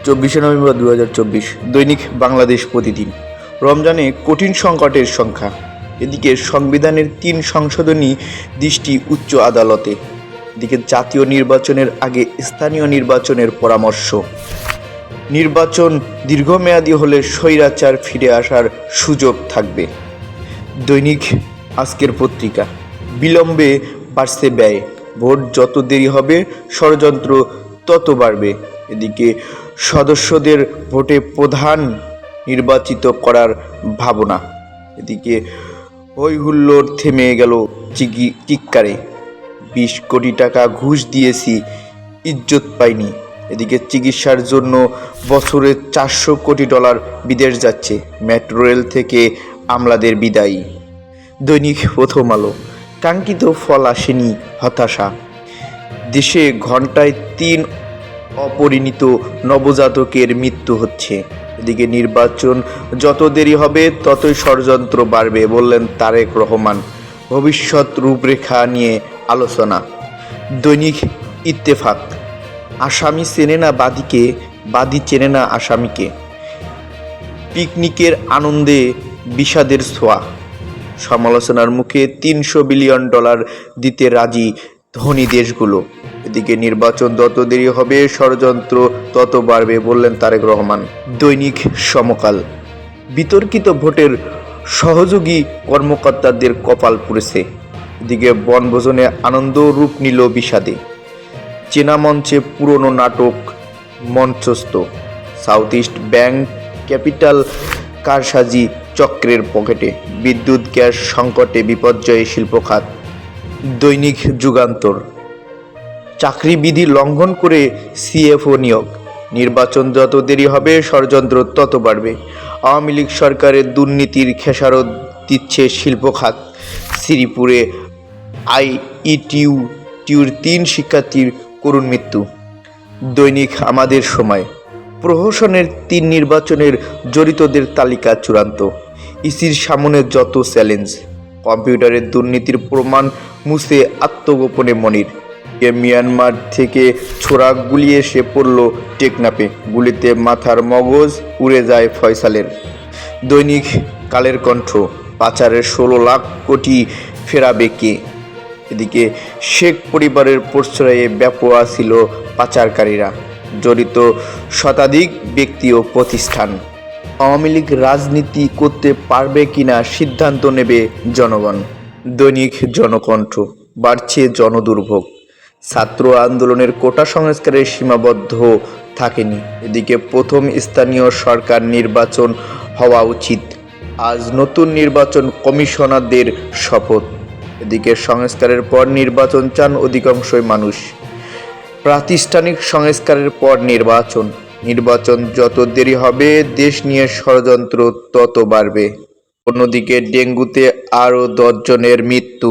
24 November 2024। দৈনিক বাংলাদেশ প্রতিদিন। রমজানে কঠিন সংকটের সংখ্যা। এদিকে সংবিধানের 3 সংশোধনী দৃষ্টি উচ্চ আদালতে। এদিকে জাতীয় নির্বাচনের আগে স্থানীয় নির্বাচনের পরামর্শ। নির্বাচন দীর্ঘমেয়াদী হলে স্বৈরাচার ফিরে আসার সুযোগ থাকবে। দৈনিক আজকের পত্রিকা। বিলম্বে বাড়ছে ব্যয়, ভোট যত দেরি হবে ষড়যন্ত্র তত বাড়বে। এদিকে সদস্যদের ভোটে প্রধান নির্বাচিত করার ভাবনা। এদিকে হই হুল্লোড় থেমে গেল চিৎকারে। 20 কোটি টাকা ঘুষ দিয়েছি, ইজ্জত পাইনি। এদিকে চিকিৎসার জন্য বছরে $400 কোটি বিদেশ যাচ্ছে। মেট্রো রেল থেকে আমলাদের বিদায়ী। দৈনিক প্রথম আলো। কাঙ্ক্ষিত ফল আসেনি, হতাশা। দেশে ঘন্টায় 3 অপরিণত নবজাতকের মৃত্যু হচ্ছে। এদিকে নির্বাচন যত দেরি হবে ততই ষড়যন্ত্র বাড়বে বললেন তারেক রহমান। ভবিষ্যৎ রূপরেখা নিয়ে আলোচনা। দৈনিক ইত্তেফাক। আসামি চেনে না বাদীকে, বাদী চেনে না আসামিকে। পিকনিকের আনন্দে বিষাদের ছোঁয়া। সমালোচনার মুখে $300 বিলিয়ন দিতে রাজি ধনী দেশগুলো। এদিকে নির্বাচন যত দেরি হবে ষড়যন্ত্র তত বাড়বে বললেন তারেক রহমান। দৈনিক সমকাল। বিতর্কিত ভোটের সহযোগী কর্মকর্তাদের কপাল পুড়েছে। এদিকে বনভোজনে আনন্দ রূপ নিল বিষাদে। চেনা মঞ্চে পুরনো নাটক মঞ্চস্থ। সাউথ ইস্ট ব্যাংক ক্যাপিটাল কারসাজি চক্রের পকেটে। বিদ্যুৎ গ্যাস সংকটে বিপর্যয়ে শিল্পখাত। দৈনিক যুগান্তর। চাকরিবিধি লঙ্ঘন করে সিএফও নিয়োগ। নির্বাচন যত দেরি হবে ষড়যন্ত্র তত বাড়বে। আওয়ামী লীগ সরকারের দুর্নীতির খেসারত দিচ্ছে শিল্পখাত। শ্রীপুরে আইইটিউর 3 শিক্ষার্থীর করুণ মৃত্যু। দৈনিক আমাদের সময়। প্রহসনের 3 নির্বাচনের জড়িতদের তালিকা চূড়ান্ত। ইসির সামনে যত চ্যালেঞ্জ। কম্পিউটারের দুর্নীতির প্রমাণ মুছে আত্মগোপনে মনির। মিয়ানমার থেকে ছোড়া গুলি এসে পড়ল টেকনাফে। গুলিতে মাথার মগজ উড়ে যায় ফয়সালের। দৈনিক কালের কণ্ঠ। পাচারের 16 লাখ কোটি ফেরাবে কে? এদিকে শেখ পরিবারের প্রশ্রয়ে ব্যাপক ছিল পাচারকারীরা। জড়িত শতাধিক ব্যক্তি ও প্রতিষ্ঠান। আওয়ামী লীগ রাজনীতি করতে পারবে কিনা সিদ্ধান্ত নেবে জনগণ। দৈনিক জনকণ্ঠ। বাড়ছে জনদুর্ভোগ। ছাত্র আন্দোলনের কোটা সংস্কারের সীমাবদ্ধ থাকেনি। এদিকে প্রথম স্থানীয় সরকার নির্বাচন হওয়া উচিত। আজ নতুন নির্বাচন কমিশনারদের শপথ। এদিকে সংস্কারের পর নির্বাচন চান অধিকাংশই মানুষ। প্রাতিষ্ঠানিক সংস্কারের পর নির্বাচন যত দেরি হবে দেশ নিয়ে ষড়যন্ত্র তত বাড়বে। অন্যদিকে ডেঙ্গুতে আরও 10 জনের মৃত্যু।